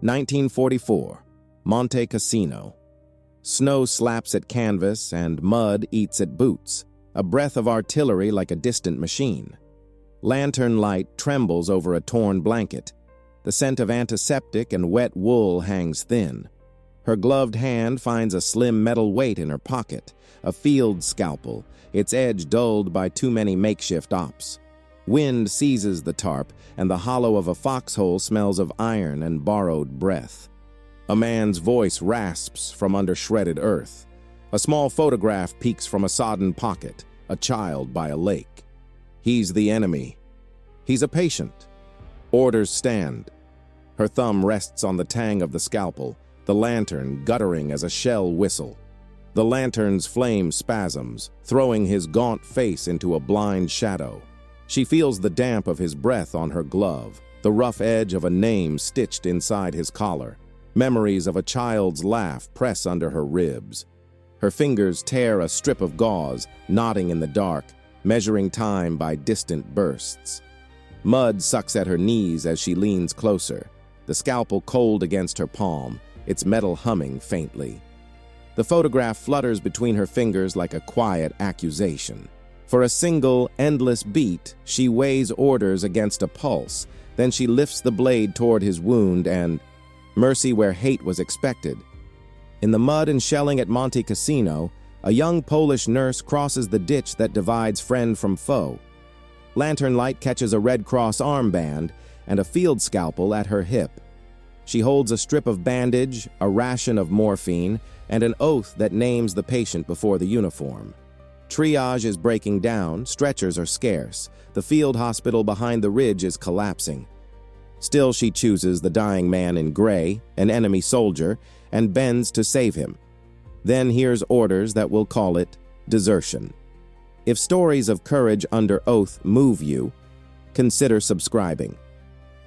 1944, Monte Cassino. Snow slaps at canvas and mud eats at boots, a breath of artillery like a distant machine. Lantern light trembles over a torn blanket. The scent of antiseptic and wet wool hangs thin. Her gloved hand finds a slim metal weight in her pocket, a field scalpel, its edge dulled by too many makeshift ops. Wind seizes the tarp, and the hollow of a foxhole smells of iron and borrowed breath. A man's voice rasps from under shredded earth. A small photograph peeks from a sodden pocket, a child by a lake. He's the enemy. He's a patient. Orders stand. Her thumb rests on the tang of the scalpel, the lantern guttering as a shell whistle. The lantern's flame spasms, throwing his gaunt face into a blind shadow. She feels the damp of his breath on her glove, the rough edge of a name stitched inside his collar. Memories of a child's laugh press under her ribs. Her fingers tear a strip of gauze, knotting in the dark, measuring time by distant bursts. Mud sucks at her knees as she leans closer, the scalpel cold against her palm, its metal humming faintly. The photograph flutters between her fingers like a quiet accusation. For a single, endless beat, she weighs orders against a pulse, then she lifts the blade toward his wound and mercy where hate was expected. In the mud and shelling at Monte Cassino, a young Polish nurse crosses the ditch that divides friend from foe. Lantern light catches a Red Cross armband and a field scalpel at her hip. She holds a strip of bandage, a ration of morphine, and an oath that names the patient before the uniform. Triage is breaking down, stretchers are scarce. The field hospital behind the ridge is collapsing. Still, she chooses the dying man in gray, an enemy soldier, and bends to save him. Then hears orders that will call it desertion. If stories of courage under oath move you, consider subscribing.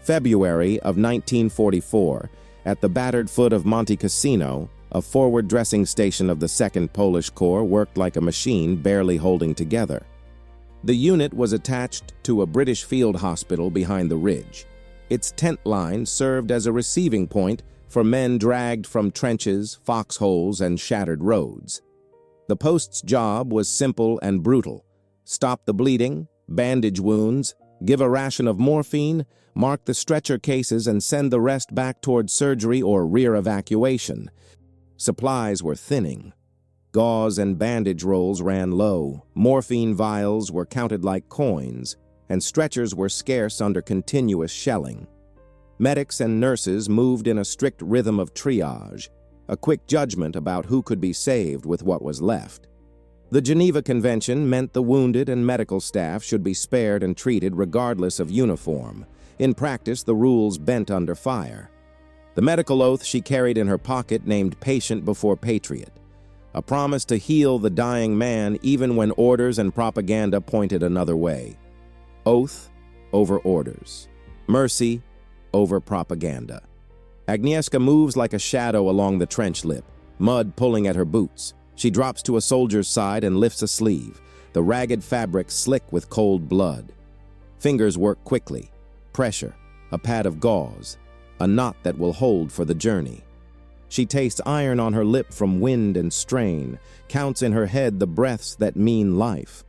February of 1944, at the battered foot of Monte Cassino, a forward dressing station of the 2nd Polish Corps worked like a machine barely holding together. The unit was attached to a British field hospital behind the ridge. Its tent line served as a receiving point for men dragged from trenches, foxholes, and shattered roads. The post's job was simple and brutal. Stop the bleeding, bandage wounds, give a ration of morphine, mark the stretcher cases, and send the rest back toward surgery or rear evacuation. Supplies were thinning. Gauze and bandage rolls ran low, morphine vials were counted like coins, and stretchers were scarce under continuous shelling. Medics and nurses moved in a strict rhythm of triage, a quick judgment about who could be saved with what was left. The Geneva Convention meant the wounded and medical staff should be spared and treated regardless of uniform. In practice, the rules bent under fire. The medical oath she carried in her pocket named patient before patriot, a promise to heal the dying man even when orders and propaganda pointed another way. Oath over orders. Mercy over propaganda. Agnieszka moves like a shadow along the trench lip, mud pulling at her boots. She drops to a soldier's side and lifts a sleeve, the ragged fabric slick with cold blood. Fingers work quickly. Pressure, a pad of gauze, a knot that will hold for the journey. She tastes iron on her lip from wind and strain, counts in her head the breaths that mean life.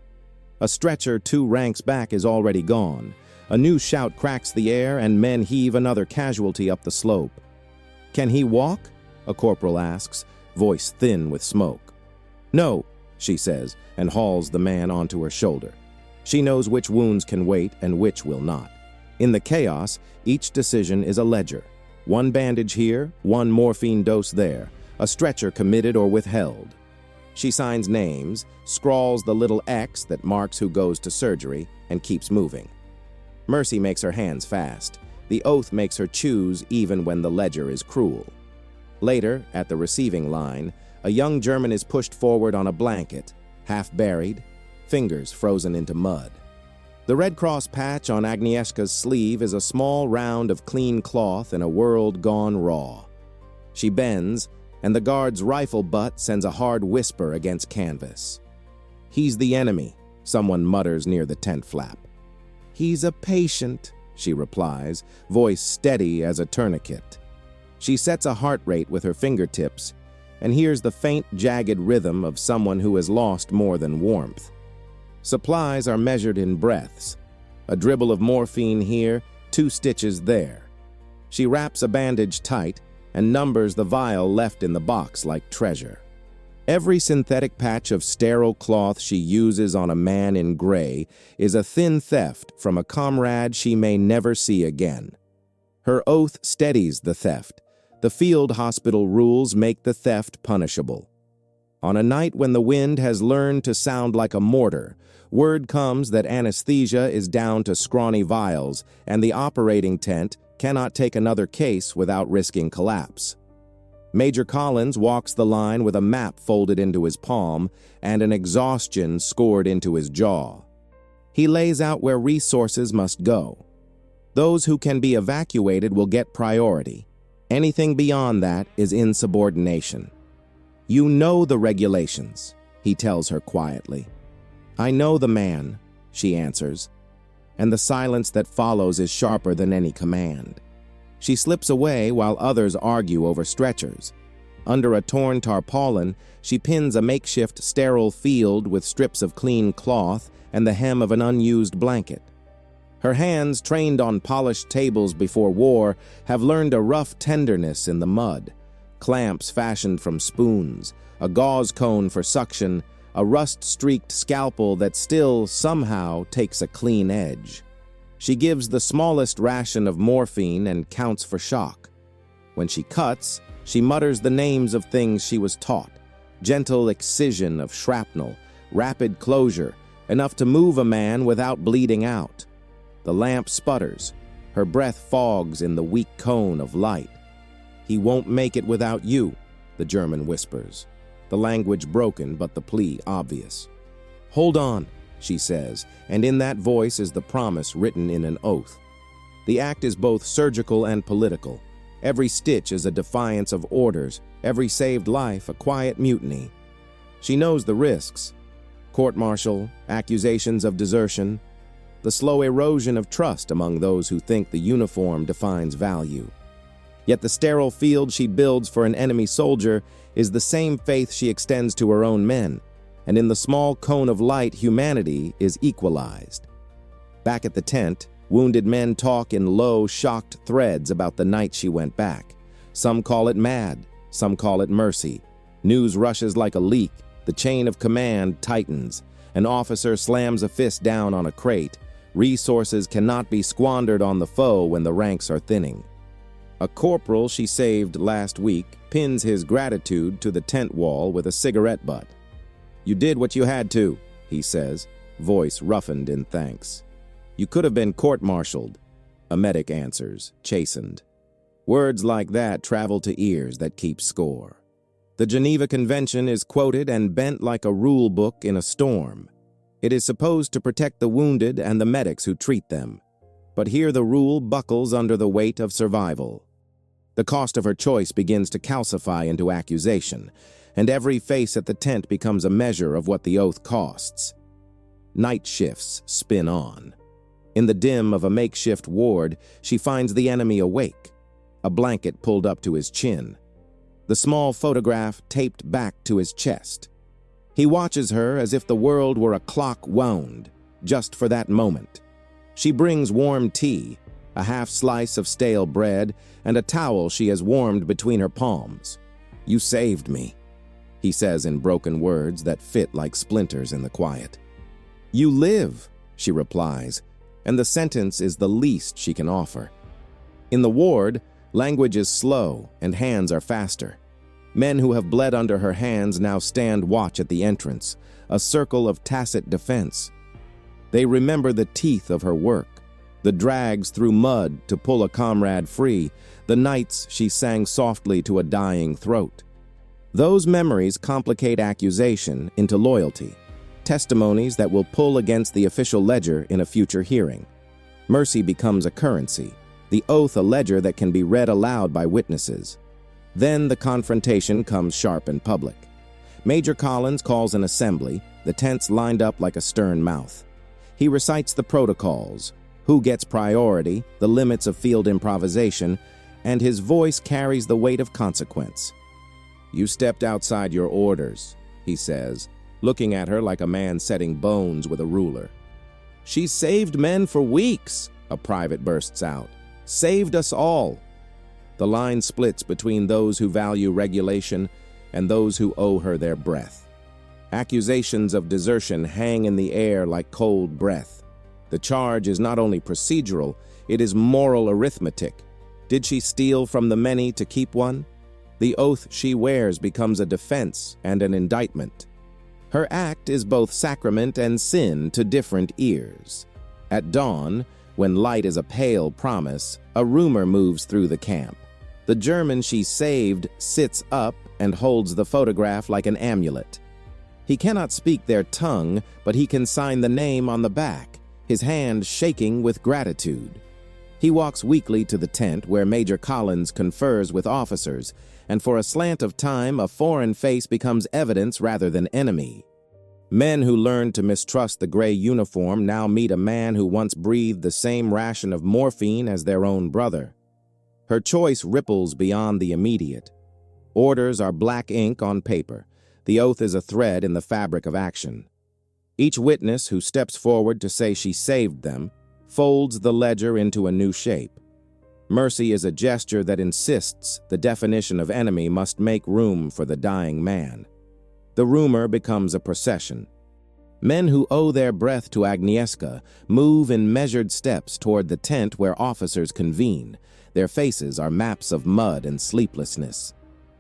A stretcher 2 ranks back is already gone. A new shout cracks the air and men heave another casualty up the slope. "Can he walk?" a corporal asks, voice thin with smoke. "No," she says, and hauls the man onto her shoulder. She knows which wounds can wait and which will not. In the chaos, each decision is a ledger. One bandage here, one morphine dose there, a stretcher committed or withheld. She signs names, scrawls the little X that marks who goes to surgery, and keeps moving. Mercy makes her hands fast. The oath makes her choose even when the ledger is cruel. Later, at the receiving line, a young German is pushed forward on a blanket, half buried, fingers frozen into mud. The Red Cross patch on Agnieszka's sleeve is a small round of clean cloth in a world gone raw. She bends, and the guard's rifle butt sends a hard whisper against canvas. "He's the enemy," someone mutters near the tent flap. "He's a patient," she replies, voice steady as a tourniquet. She sets a heart rate with her fingertips and hears the faint, jagged rhythm of someone who has lost more than warmth. Supplies are measured in breaths. A dribble of morphine here, 2 stitches there. She wraps a bandage tight and numbers the vial left in the box like treasure. Every synthetic patch of sterile cloth she uses on a man in gray is a thin theft from a comrade she may never see again. Her oath steadies the theft. The field hospital rules make the theft punishable. On a night when the wind has learned to sound like a mortar, word comes that anesthesia is down to scrawny vials and the operating tent cannot take another case without risking collapse. Major Collins walks the line with a map folded into his palm and an exhaustion scored into his jaw. He lays out where resources must go. Those who can be evacuated will get priority. Anything beyond that is insubordination. You know the regulations, he tells her quietly. I know the man, she answers, and the silence that follows is sharper than any command. She slips away while others argue over stretchers. Under a torn tarpaulin, she pins a makeshift sterile field with strips of clean cloth and the hem of an unused blanket. Her hands, trained on polished tables before war, have learned a rough tenderness in the mud. Clamps fashioned from spoons, a gauze cone for suction, a rust-streaked scalpel that still, somehow, takes a clean edge. She gives the smallest ration of morphine and counts for shock. When she cuts, she mutters the names of things she was taught. Gentle excision of shrapnel, rapid closure, enough to move a man without bleeding out. The lamp sputters. Her breath fogs in the weak cone of light. He won't make it without you, the German whispers. The language broken, but the plea obvious. Hold on, she says, and in that voice is the promise written in an oath. The act is both surgical and political. Every stitch is a defiance of orders, every saved life a quiet mutiny. She knows the risks. Court-martial, accusations of desertion, the slow erosion of trust among those who think the uniform defines value. Yet the sterile field she builds for an enemy soldier is the same faith she extends to her own men, and in the small cone of light, humanity is equalized. Back at the tent, wounded men talk in low, shocked threads about the night she went back. Some call it mad, some call it mercy. News rushes like a leak, the chain of command tightens. An officer slams a fist down on a crate. Resources cannot be squandered on the foe when the ranks are thinning. A corporal she saved last week pins his gratitude to the tent wall with a cigarette butt. You did what you had to, he says, voice roughened in thanks. You could have been court-martialed, a medic answers, chastened. Words like that travel to ears that keep score. The Geneva Convention is quoted and bent like a rule book in a storm. It is supposed to protect the wounded and the medics who treat them. But here the rule buckles under the weight of survival. The cost of her choice begins to calcify into accusation, and every face at the tent becomes a measure of what the oath costs. Night shifts spin on. In the dim of a makeshift ward, she finds the enemy awake, a blanket pulled up to his chin, the small photograph taped back to his chest. He watches her as if the world were a clock wound, just for that moment. She brings warm tea, a half slice of stale bread, and a towel she has warmed between her palms. You saved me, he says in broken words that fit like splinters in the quiet. You live, she replies, and the sentence is the least she can offer. In the ward, language is slow and hands are faster. Men who have bled under her hands now stand watch at the entrance, a circle of tacit defense. They remember the teeth of her work, the drags through mud to pull a comrade free, the nights she sang softly to a dying throat. Those memories complicate accusation into loyalty, testimonies that will pull against the official ledger in a future hearing. Mercy becomes a currency, the oath a ledger that can be read aloud by witnesses. Then the confrontation comes sharp and public. Major Collins calls an assembly, the tents lined up like a stern mouth. He recites the protocols, who gets priority, the limits of field improvisation, and his voice carries the weight of consequence. "You stepped outside your orders," he says, looking at her like a man setting bones with a ruler. "She's saved men for weeks," a private bursts out. "Saved us all." The line splits between those who value regulation and those who owe her their breath. Accusations of desertion hang in the air like cold breath. The charge is not only procedural, it is moral arithmetic. Did she steal from the many to keep one? The oath she wears becomes a defense and an indictment. Her act is both sacrament and sin to different ears. At dawn, when light is a pale promise, a rumor moves through the camp. The German she saved sits up and holds the photograph like an amulet. He cannot speak their tongue, but he can sign the name on the back, his hand shaking with gratitude. He walks weakly to the tent where Major Collins confers with officers, and for a slant of time a foreign face becomes evidence rather than enemy. Men who learned to mistrust the gray uniform now meet a man who once breathed the same ration of morphine as their own brother. Her choice ripples beyond the immediate. Orders are black ink on paper. The oath is a thread in the fabric of action. Each witness who steps forward to say she saved them folds the ledger into a new shape. Mercy is a gesture that insists the definition of enemy must make room for the dying man. The rumor becomes a procession. Men who owe their breath to Agnieszka move in measured steps toward the tent where officers convene. Their faces are maps of mud and sleeplessness.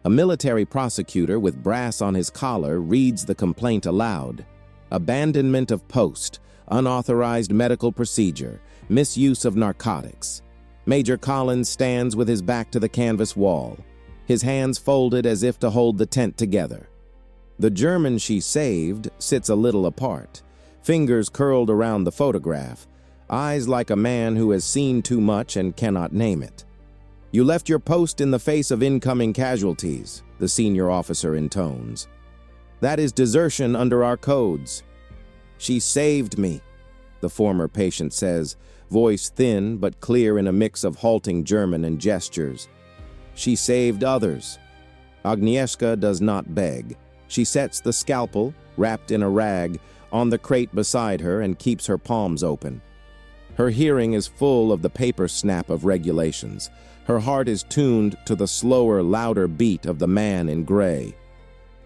A military prosecutor with brass on his collar reads the complaint aloud. Abandonment of post, unauthorized medical procedure, misuse of narcotics. Major Collins stands with his back to the canvas wall, his hands folded as if to hold the tent together. The German she saved sits a little apart, fingers curled around the photograph, eyes like a man who has seen too much and cannot name it. "You left your post in the face of incoming casualties," the senior officer intones. "That is desertion under our codes." "She saved me," the former patient says, voice thin but clear in a mix of halting German and gestures. "She saved others." Agnieszka does not beg. She sets the scalpel, wrapped in a rag, on the crate beside her and keeps her palms open. Her hearing is full of the paper snap of regulations. Her heart is tuned to the slower, louder beat of the man in gray.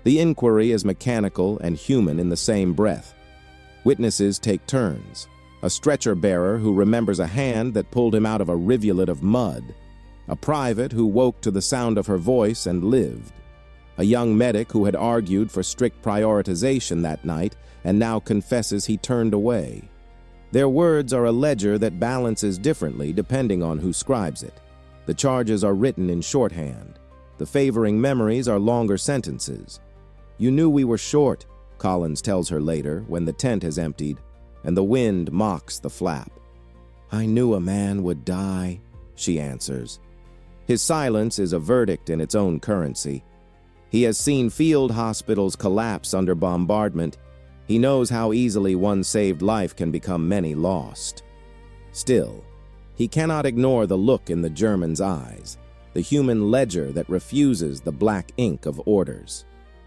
The inquiry is mechanical and human in the same breath. Witnesses take turns. A stretcher bearer who remembers a hand that pulled him out of a rivulet of mud. A private who woke to the sound of her voice and lived. A young medic who had argued for strict prioritization that night and now confesses he turned away. Their words are a ledger that balances differently depending on who scribes it. The charges are written in shorthand. The favoring memories are longer sentences. "You knew we were short," Collins tells her later when the tent has emptied, and the wind mocks the flap. "I knew a man would die," she answers. His silence is a verdict in its own currency. He has seen field hospitals collapse under bombardment. He knows how easily one saved life can become many lost. Still, he cannot ignore the look in the German's eyes, the human ledger that refuses the black ink of orders.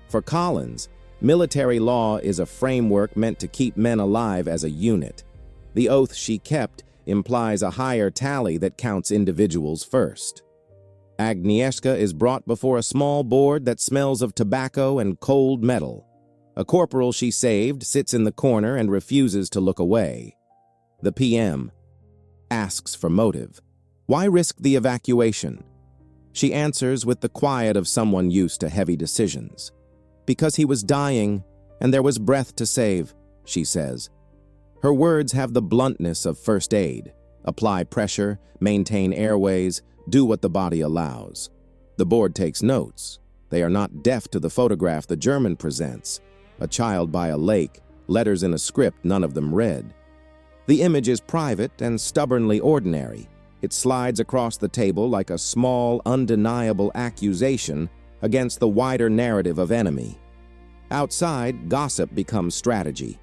For Collins, military law is a framework meant to keep men alive as a unit. The oath she kept implies a higher tally that counts individuals first. Agnieszka is brought before a small board that smells of tobacco and cold metal. A corporal she saved sits in the corner and refuses to look away. The PM asks for motive. Why risk the evacuation? She answers with the quiet of someone used to heavy decisions. Because he was dying, and there was breath to save, she says. Her words have the bluntness of first aid. Apply pressure, maintain airways, do what the body allows. The board takes notes. They are not deaf to the photograph the German presents. A child by a lake, letters in a script none of them read. The image is private and stubbornly ordinary. It slides across the table like a small, undeniable accusation against the wider narrative of enemy. Outside, gossip becomes strategy.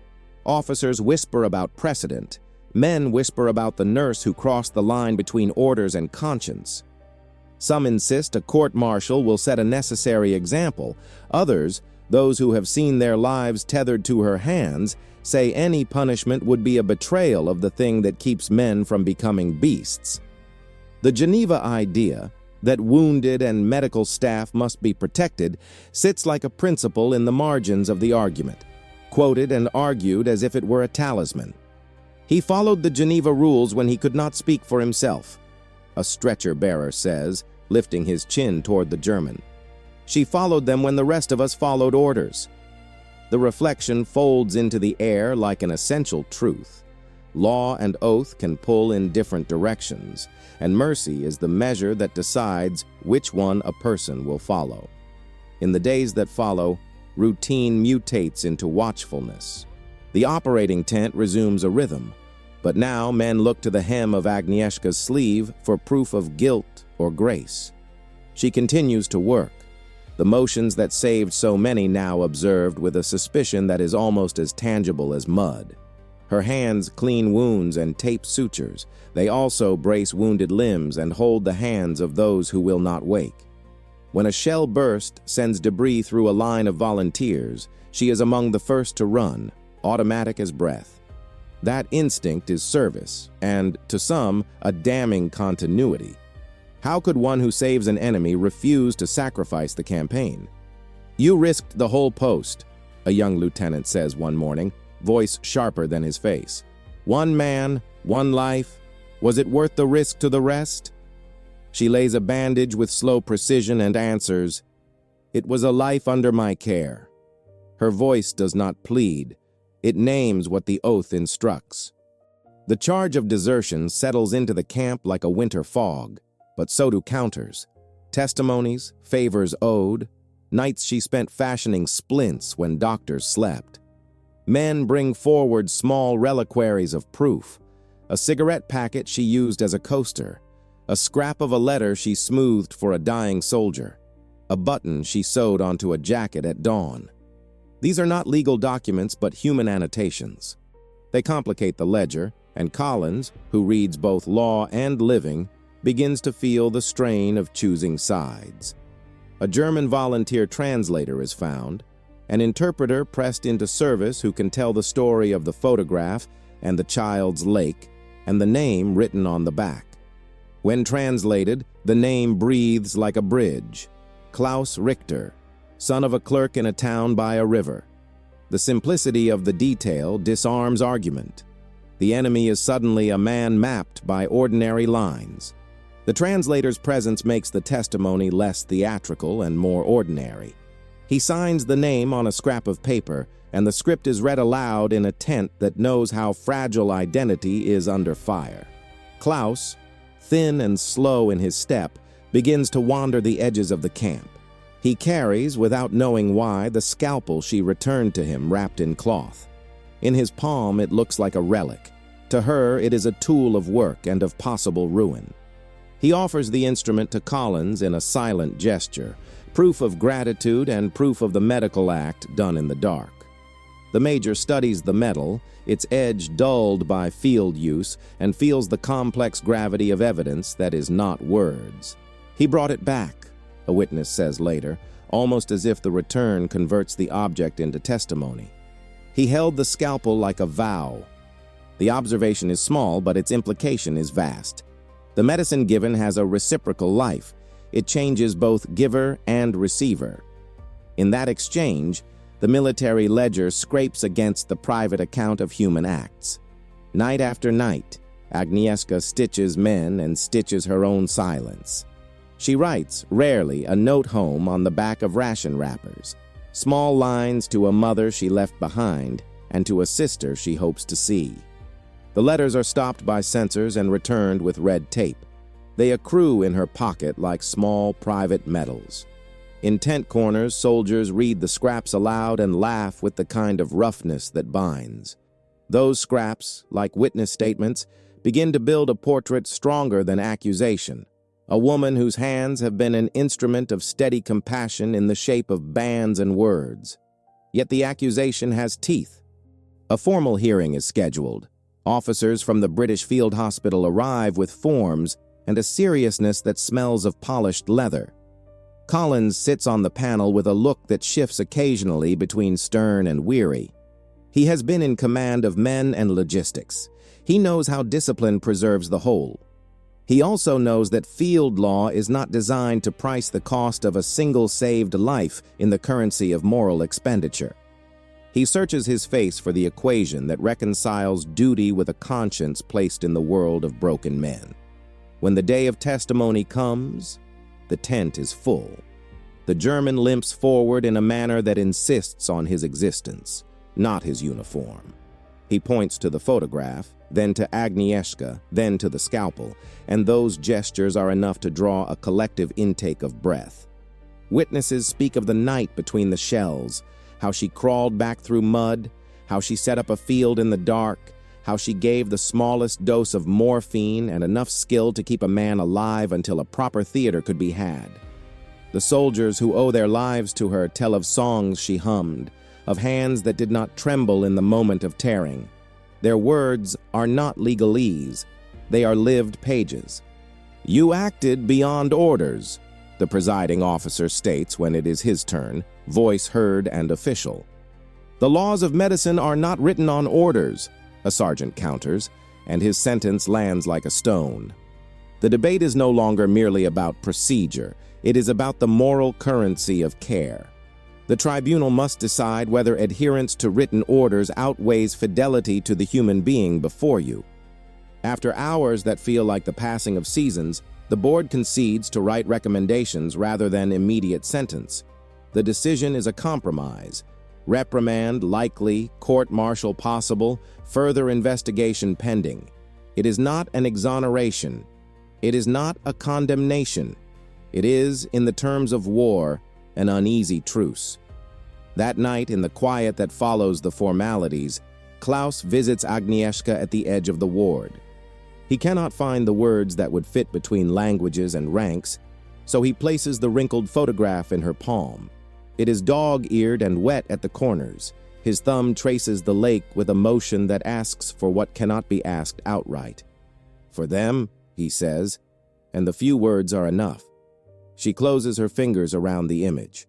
Officers whisper about precedent. Men whisper about the nurse who crossed the line between orders and conscience. Some insist a court-martial will set a necessary example. Others, those who have seen their lives tethered to her hands, say any punishment would be a betrayal of the thing that keeps men from becoming beasts. The Geneva idea that wounded and medical staff must be protected sits like a principle in the margins of the argument, quoted and argued as if it were a talisman. He followed the Geneva rules when he could not speak for himself, a stretcher-bearer says, lifting his chin toward the German. She followed them when the rest of us followed orders. The reflection folds into the air like an essential truth. Law and oath can pull in different directions, and mercy is the measure that decides which one a person will follow. In the days that follow, routine mutates into watchfulness. The operating tent resumes a rhythm, but now men look to the hem of Agnieszka's sleeve for proof of guilt or grace. She continues to work, the motions that saved so many now observed with a suspicion that is almost as tangible as mud. Her hands clean wounds and tape sutures. They also brace wounded limbs and hold the hands of those who will not wake. When a shell burst sends debris through a line of volunteers, she is among the first to run, automatic as breath. That instinct is service, and, to some, a damning continuity. How could one who saves an enemy refuse to sacrifice the campaign? "You risked the whole post," a young lieutenant says one morning, voice sharper than his face. "One man, one life. Was it worth the risk to the rest?" She lays a bandage with slow precision and answers, "It was a life under my care." Her voice does not plead. It names what the oath instructs. The charge of desertion settles into the camp like a winter fog, but so do counters. Testimonies, favors owed, nights she spent fashioning splints when doctors slept. Men bring forward small reliquaries of proof, a cigarette packet she used as a coaster, a scrap of a letter she smoothed for a dying soldier, a button she sewed onto a jacket at dawn. These are not legal documents but human annotations. They complicate the ledger, and Collins, who reads both law and living, begins to feel the strain of choosing sides. A German volunteer translator is found, an interpreter pressed into service who can tell the story of the photograph and the child's lake, and the name written on the back. When translated, the name breathes like a bridge. Klaus Richter, son of a clerk in a town by a river. The simplicity of the detail disarms argument. The enemy is suddenly a man mapped by ordinary lines. The translator's presence makes the testimony less theatrical and more ordinary. He signs the name on a scrap of paper, and the script is read aloud in a tent that knows how fragile identity is under fire. Klaus, thin and slow in his step, begins to wander the edges of the camp. He carries, without knowing why, the scalpel she returned to him wrapped in cloth. In his palm it looks like a relic. To her it is a tool of work and of possible ruin. He offers the instrument to Collins in a silent gesture, proof of gratitude and proof of the medical act done in the dark. The major studies the metal, its edge dulled by field use, and feels the complex gravity of evidence that is not words. "He brought it back," a witness says later, almost as if the return converts the object into testimony. "He held the scalpel like a vow." The observation is small, but its implication is vast. The medicine given has a reciprocal life. It changes both giver and receiver. In that exchange, the military ledger scrapes against the private account of human acts. Night after night, Agnieszka stitches men and stitches her own silence. She writes, rarely, a note home on the back of ration wrappers, small lines to a mother she left behind and to a sister she hopes to see. The letters are stopped by censors and returned with red tape. They accrue in her pocket like small private medals. In tent corners, soldiers read the scraps aloud and laugh with the kind of roughness that binds. Those scraps, like witness statements, begin to build a portrait stronger than accusation, a woman whose hands have been an instrument of steady compassion in the shape of bands and words. Yet the accusation has teeth. A formal hearing is scheduled. Officers from the British Field Hospital arrive with forms, and a seriousness that smells of polished leather. Collins sits on the panel with a look that shifts occasionally between stern and weary. He has been in command of men and logistics. He knows how discipline preserves the whole. He also knows that field law is not designed to price the cost of a single saved life in the currency of moral expenditure. He searches his face for the equation that reconciles duty with a conscience placed in the world of broken men. When the day of testimony comes, the tent is full. The German limps forward in a manner that insists on his existence, not his uniform. He points to the photograph, then to Agnieszka, then to the scalpel, and those gestures are enough to draw a collective intake of breath. Witnesses speak of the night between the shells, how she crawled back through mud, how she set up a field in the dark, how she gave the smallest dose of morphine and enough skill to keep a man alive until a proper theater could be had. The soldiers who owe their lives to her tell of songs she hummed, of hands that did not tremble in the moment of tearing. Their words are not legalese, they are lived pages. "You acted beyond orders," the presiding officer states when it is his turn, voice heard and official. "The laws of medicine are not written on orders," a sergeant counters, and his sentence lands like a stone. The debate is no longer merely about procedure, it is about the moral currency of care. The tribunal must decide whether adherence to written orders outweighs fidelity to the human being before you. After hours that feel like the passing of seasons, the board concedes to write recommendations rather than immediate sentence. The decision is a compromise. Reprimand likely, court-martial possible, further investigation pending. It is not an exoneration. It is not a condemnation. It is, in the terms of war, an uneasy truce. That night, in the quiet that follows the formalities, Klaus visits Agnieszka at the edge of the ward. He cannot find the words that would fit between languages and ranks, so he places the wrinkled photograph in her palm. It is dog-eared and wet at the corners. His thumb traces the lake with a motion that asks for what cannot be asked outright. "For them," he says, and the few words are enough. She closes her fingers around the image.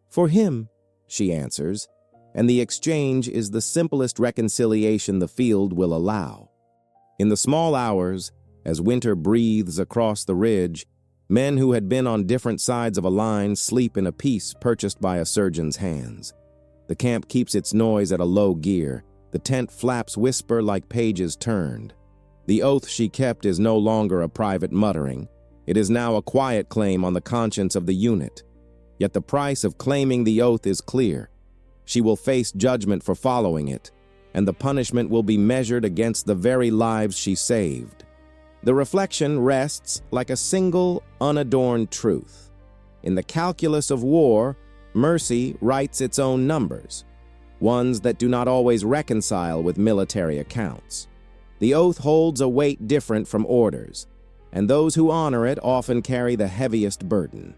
"For him," she answers, and the exchange is the simplest reconciliation the field will allow. In the small hours, as winter breathes across the ridge, men who had been on different sides of a line sleep in a peace purchased by a surgeon's hands. The camp keeps its noise at a low gear. The tent flaps whisper like pages turned. The oath she kept is no longer a private muttering. It is now a quiet claim on the conscience of the unit. Yet the price of claiming the oath is clear. She will face judgment for following it, and the punishment will be measured against the very lives she saved. The reflection rests like a single, unadorned truth. In the calculus of war, mercy writes its own numbers, ones that do not always reconcile with military accounts. The oath holds a weight different from orders, and those who honor it often carry the heaviest burden.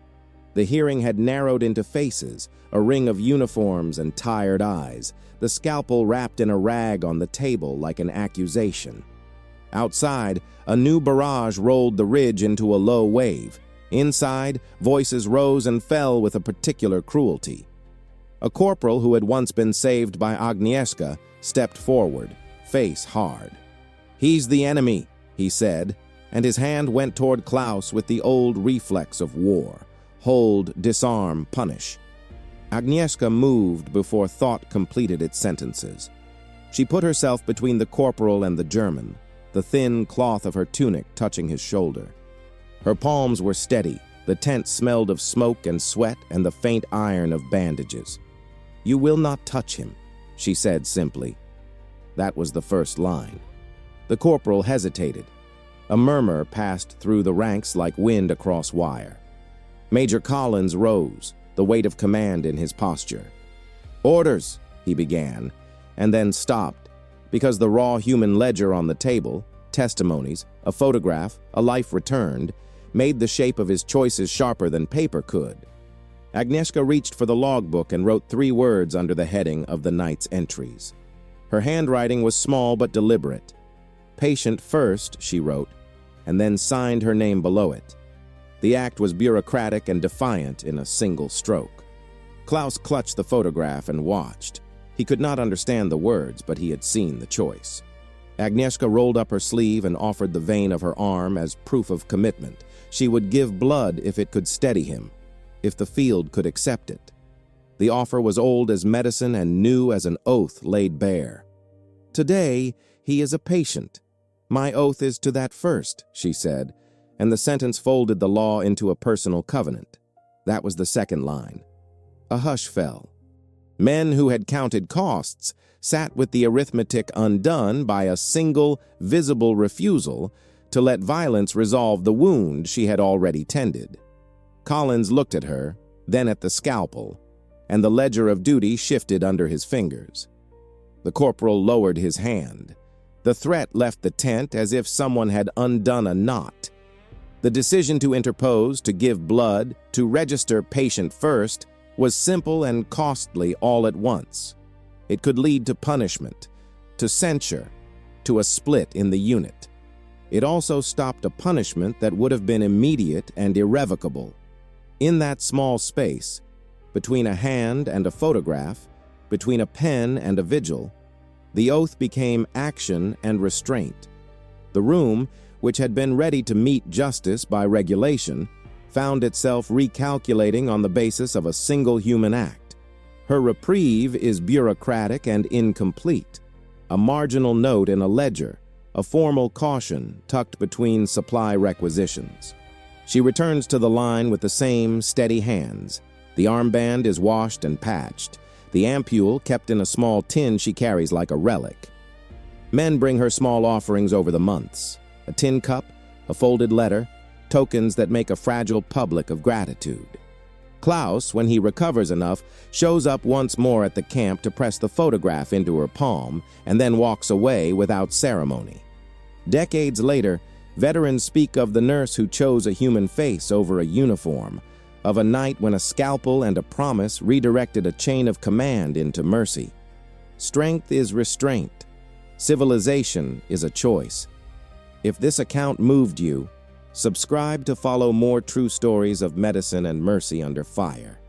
The hearing had narrowed into faces, a ring of uniforms and tired eyes, the scalpel wrapped in a rag on the table like an accusation. Outside, a new barrage rolled the ridge into a low wave. Inside, voices rose and fell with a particular cruelty. A corporal who had once been saved by Agnieszka stepped forward, face hard. "He's the enemy," he said, and his hand went toward Klaus with the old reflex of war. Hold, disarm, punish. Agnieszka moved before thought completed its sentences. She put herself between the corporal and the German, the thin cloth of her tunic touching his shoulder. Her palms were steady. The tent smelled of smoke and sweat and the faint iron of bandages. "You will not touch him," she said simply. That was the first line. The corporal hesitated. A murmur passed through the ranks like wind across wire. Major Collins rose, the weight of command in his posture. "Orders," he began, and then stopped, because the raw human ledger on the table, testimonies, a photograph, a life returned, made the shape of his choices sharper than paper could. Agnieszka reached for the logbook and wrote 3 words under the heading of the night's entries. Her handwriting was small but deliberate. "Patient first," she wrote. and then signed her name below it. The act was bureaucratic and defiant in a single stroke. Klaus clutched the photograph and watched. He could not understand the words, but he had seen the choice. Agnieszka rolled up her sleeve and offered the vein of her arm as proof of commitment. She would give blood if it could steady him, if the field could accept it. The offer was old as medicine and new as an oath laid bare. "Today, he is a patient. My oath is to that first," she said, and the sentence folded the law into a personal covenant. That was the second line. A hush fell. Men who had counted costs sat with the arithmetic undone by a single, visible refusal to let violence resolve the wound she had already tended. Collins looked at her, then at the scalpel, and the ledger of duty shifted under his fingers. The corporal lowered his hand. The threat left the tent as if someone had undone a knot. The decision to interpose, to give blood, to register patient first, was simple and costly all at once. It could lead to punishment, to censure, to a split in the unit. It also stopped a punishment that would have been immediate and irrevocable. In that small space, between a hand and a photograph, between a pen and a vigil, the oath became action and restraint. The room, which had been ready to meet justice by regulation, found itself recalculating on the basis of a single human act. Her reprieve is bureaucratic and incomplete, a marginal note in a ledger, a formal caution tucked between supply requisitions. She returns to the line with the same steady hands. The armband is washed and patched, the ampule kept in a small tin she carries like a relic. Men bring her small offerings over the months, a tin cup, a folded letter, tokens that make a fragile public of gratitude. Klaus, when he recovers enough, shows up once more at the camp to press the photograph into her palm and then walks away without ceremony. Decades later, veterans speak of the nurse who chose a human face over a uniform, of a night when a scalpel and a promise redirected a chain of command into mercy. Strength is restraint. Civilization is a choice. If this account moved you, subscribe to follow more true stories of medicine and mercy under fire.